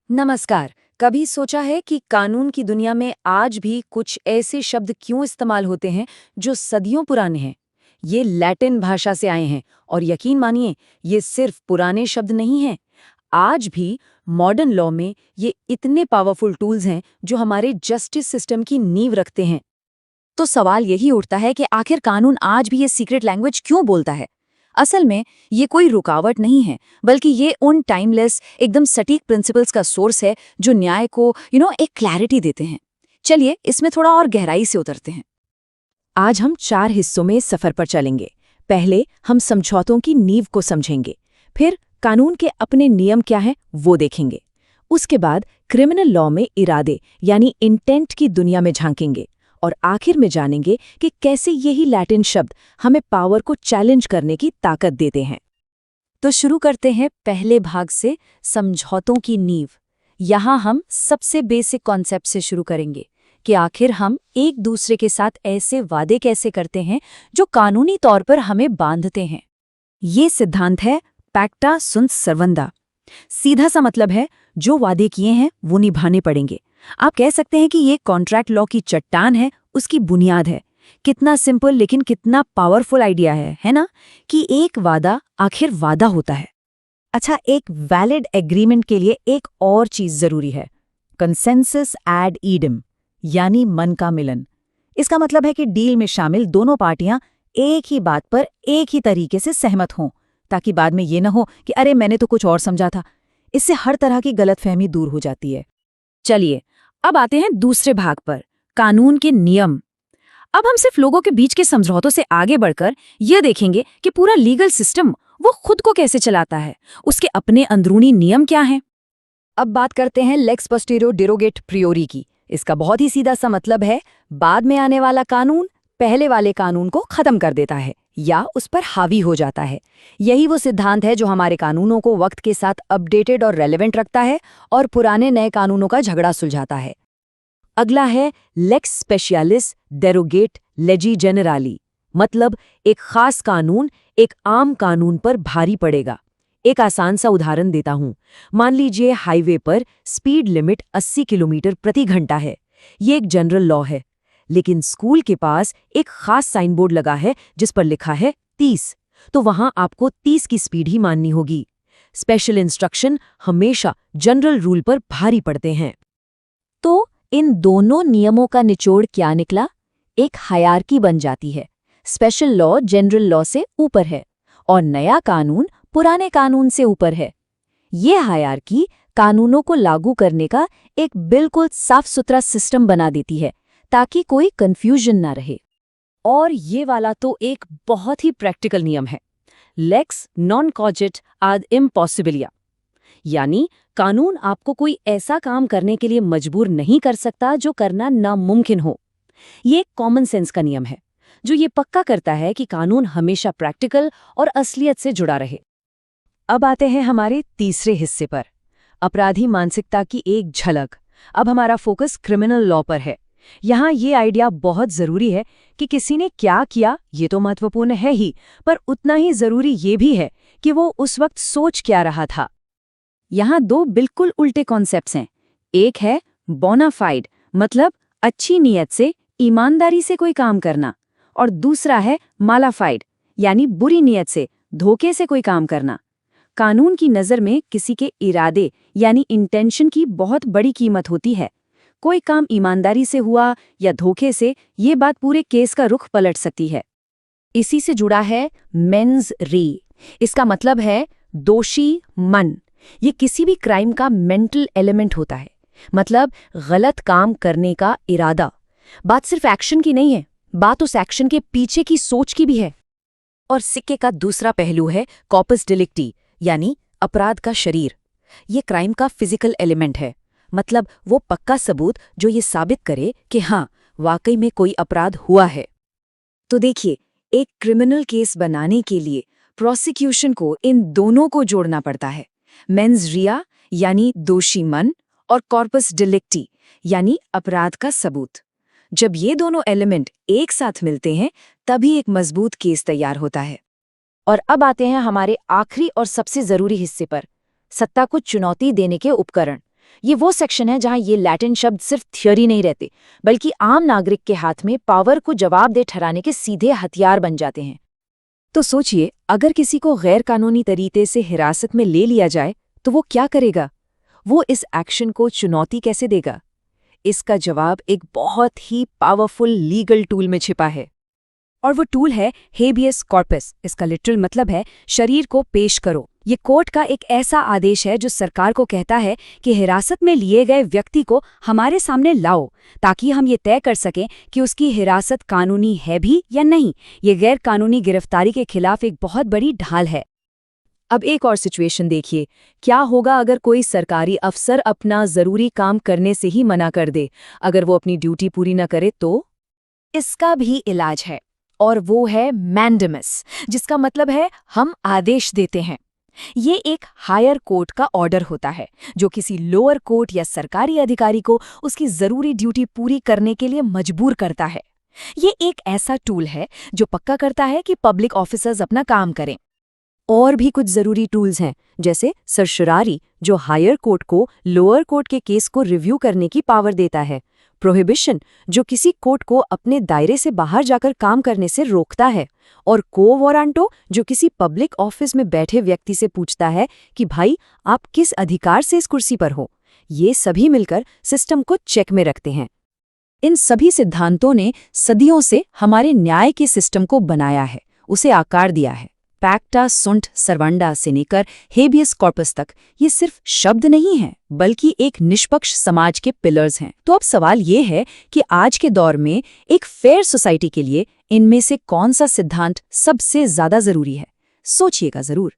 नमस्कार। कभी सोचा है कि कानून की दुनिया में आज भी कुछ ऐसे शब्द क्यों इस्तेमाल होते हैं जो सदियों पुराने हैं? ये लैटिन भाषा से आए हैं और यकीन मानिए, ये सिर्फ पुराने शब्द नहीं हैं। आज भी मॉडर्न लॉ में ये इतने पावरफुल टूल्स हैं जो हमारे जस्टिस सिस्टम की नींव रखते हैं। तो सवाल यही उठता है कि आखिर कानून आज भी ये सीक्रेट लैंग्वेज क्यों बोलता है। असल में ये कोई रुकावट नहीं है, बल्कि ये उन टाइमलेस एकदम सटीक प्रिंसिपल्स का सोर्स है जो न्याय को एक क्लैरिटी देते हैं। चलिए इसमें थोड़ा और गहराई से उतरते हैं। आज हम 4 हिस्सों में इस सफर पर चलेंगे। पहले हम समझौतों की नींव को समझेंगे, फिर कानून के अपने नियम क्या हैं वो देखेंगे। उसके बाद क्रिमिनल लॉ में इरादे यानी इंटेंट की दुनिया में झांकेंगे और आखिर में जानेंगे कि कैसे यही लैटिन शब्द हमें पावर को चैलेंज करने की ताकत देते हैं। तो शुरू करते हैं पहले भाग से, समझौतों की नींव। यहाँ हम सबसे बेसिक कॉन्सेप्ट से शुरू करेंगे कि आखिर हम एक दूसरे के साथ ऐसे वादे कैसे करते हैं जो कानूनी तौर पर हमें बांधते हैं। ये सिद्धांत है पैक्टा सुंत सर्वंदा। सीधा सा मतलब है जो वादे किए हैं वो निभाने पड़ेंगे। आप कह सकते हैं कि ये कॉन्ट्रैक्ट लॉ की चट्टान है, उसकी बुनियाद है। कितना सिंपल लेकिन कितना पावरफुल आइडिया है ना, कि एक वादा आखिर वादा होता है। अच्छा, एक वैलिड एग्रीमेंट के लिए एक और चीज जरूरी है, कंसेंसस एड ईडम, यानी मन का मिलन। इसका मतलब है कि डील में शामिल दोनों पार्टियां एक ही बात पर एक ही तरीके से सहमत हों, ताकि बाद में ये न हो कि अरे मैंने तो कुछ और समझा था। इससे हर तरह की गलतफहमी दूर हो जाती है। चलिए अब आते हैं दूसरे भाग पर, कानून के नियम। अब हम सिर्फ लोगों के बीच के समझौतों से आगे बढ़कर यह देखेंगे कि पूरा लीगल सिस्टम वो खुद को कैसे चलाता है, उसके अपने अंदरूनी नियम क्या हैं। अब बात करते हैं लेक्स पोस्टेरियो डेरोगेट प्रियोरी की। इसका बहुत ही सीधा सा मतलब है, बाद में आने वाला कानून पहले वाले कानून को खत्म कर देता है या उस पर हावी हो जाता है। यही वो सिद्धांत है जो हमारे कानूनों को वक्त के साथ अपडेटेड और रेलेवेंट रखता है और पुराने नए कानूनों का झगड़ा सुलझाता है। अगला है लेक्स स्पेशियालिस डेरोगेट लेजी जेनराली। मतलब एक खास कानून एक आम कानून पर भारी पड़ेगा। एक आसान सा उदाहरण देता हूं। मान लीजिए हाईवे पर स्पीड लिमिट 80 किलोमीटर प्रति घंटा है। ये एक जनरल लॉ है, लेकिन स्कूल के पास एक खास साइन बोर्ड लगा है जिस पर लिखा है 30, तो वहां आपको 30 की स्पीड ही माननी होगी। स्पेशल इंस्ट्रक्शन हमेशा जनरल रूल पर भारी पड़ते हैं। तो इन दोनों नियमों का निचोड़ क्या निकला? एक हायरार्की बन जाती है। स्पेशल लॉ जनरल लॉ से ऊपर है और नया कानून पुराने कानून से ऊपर है। ये हायरार्की कानूनों को लागू करने का एक बिल्कुल साफ सुथरा सिस्टम बना देती है, ताकि कोई कंफ्यूजन ना रहे। और ये वाला तो एक बहुत ही प्रैक्टिकल नियम है, लेक्स नॉन कॉजिट आद इम्पॉसिबिलिया। यानी कानून आपको कोई ऐसा काम करने के लिए मजबूर नहीं कर सकता जो करना नामुमकिन हो। ये एक कॉमन सेंस का नियम है जो ये पक्का करता है कि कानून हमेशा प्रैक्टिकल और असलियत से जुड़ा रहे। अब आते हैं हमारे तीसरे हिस्से पर, अपराधी मानसिकता की एक झलक। अब हमारा फोकस क्रिमिनल लॉ पर है। यहाँ ये आइडिया बहुत जरूरी है कि किसी ने क्या किया ये तो महत्वपूर्ण है ही, पर उतना ही जरूरी ये भी है कि वो उस वक्त सोच क्या रहा था। यहाँ दो बिल्कुल उल्टे कॉन्सेप्ट्स हैं। एक है बोनाफाइड, मतलब अच्छी नीयत से ईमानदारी से कोई काम करना, और दूसरा है मालाफाइड, यानी बुरी नीयत से धोखे से कोई काम करना। कानून की नज़र में किसी के इरादे यानी इंटेंशन की बहुत बड़ी कीमत होती है। कोई काम ईमानदारी से हुआ या धोखे से, ये बात पूरे केस का रुख पलट सकती है। इसी से जुड़ा है मेंस री। इसका मतलब है दोषी मन। ये किसी भी क्राइम का मेंटल एलिमेंट होता है, मतलब गलत काम करने का इरादा। बात सिर्फ एक्शन की नहीं है, बात उस एक्शन के पीछे की सोच की भी है। और सिक्के का दूसरा पहलू है कॉपस डिलिक्टी, यानी अपराध का शरीर। ये क्राइम का फिजिकल एलिमेंट है, मतलब वो पक्का सबूत जो ये साबित करे कि हाँ, वाकई में कोई अपराध हुआ है। तो देखिए, एक क्रिमिनल केस बनाने के लिए प्रोसिक्यूशन को इन दोनों को जोड़ना पड़ता है, मेंस रिया यानी दोषी मन, और कॉर्पस डिलिक्टी यानी अपराध का सबूत। जब ये दोनों एलिमेंट एक साथ मिलते हैं तभी एक मजबूत केस तैयार होता है। और अब आते हैं हमारे आखिरी और सबसे जरूरी हिस्से पर, सत्ता को चुनौती देने के उपकरण। ये वो सेक्शन है जहां ये लैटिन शब्द सिर्फ थियोरी नहीं रहते, बल्कि आम नागरिक के हाथ में पावर को जवाबदेह ठहराने के सीधे हथियार बन जाते हैं। तो सोचिए, अगर किसी को गैर कानूनी तरीके से हिरासत में ले लिया जाए तो वो क्या करेगा? वो इस एक्शन को चुनौती कैसे देगा? इसका जवाब एक बहुत ही पावरफुल लीगल टूल में छिपा है, और वो टूल है हेबियस कॉर्पस। इसका लिटरल मतलब है शरीर को पेश करो। ये कोर्ट का एक ऐसा आदेश है जो सरकार को कहता है कि हिरासत में लिए गए व्यक्ति को हमारे सामने लाओ, ताकि हम ये तय कर सकें कि उसकी हिरासत कानूनी है भी या नहीं। ये गैर कानूनी गिरफ्तारी के खिलाफ एक बहुत बड़ी ढाल है। अब एक और सिचुएशन देखिए, क्या होगा अगर कोई सरकारी अफसर अपना जरूरी काम करने से ही मना कर दे? अगर वो अपनी ड्यूटी पूरी न करे तो? इसका भी इलाज है, और वो है मैंडेमस, जिसका मतलब है हम आदेश देते हैं। ये एक हायर कोर्ट का ऑर्डर होता है जो किसी लोअर कोर्ट या सरकारी अधिकारी को उसकी जरूरी ड्यूटी पूरी करने के लिए मजबूर करता है। ये एक ऐसा टूल है जो पक्का करता है कि पब्लिक ऑफिसर्स अपना काम करें। और भी कुछ जरूरी टूल्स हैं, जैसे सर्शरारी, जो हायर कोर्ट को लोअर कोर्ट के केस को रिव्यू करने की पावर देता है। प्रोहिबिशन, जो किसी कोर्ट को अपने दायरे से बाहर जाकर काम करने से रोकता है। और को वॉरंटो, जो किसी पब्लिक ऑफिस में बैठे व्यक्ति से पूछता है कि भाई आप किस अधिकार से इस कुर्सी पर हो। ये सभी मिलकर सिस्टम को चेक में रखते हैं। इन सभी सिद्धांतों ने सदियों से हमारे न्याय के सिस्टम को बनाया है, उसे आकार दिया है। पैक्टा सुंट सर्वंडा से लेकर हेबियस कॉर्पस तक ये सिर्फ शब्द नहीं हैं, बल्कि एक निष्पक्ष समाज के पिलर्स हैं। तो अब सवाल ये है कि आज के दौर में एक फेयर सोसाइटी के लिए इनमें से कौन सा सिद्धांत सबसे ज्यादा जरूरी है? सोचिएगा जरूर।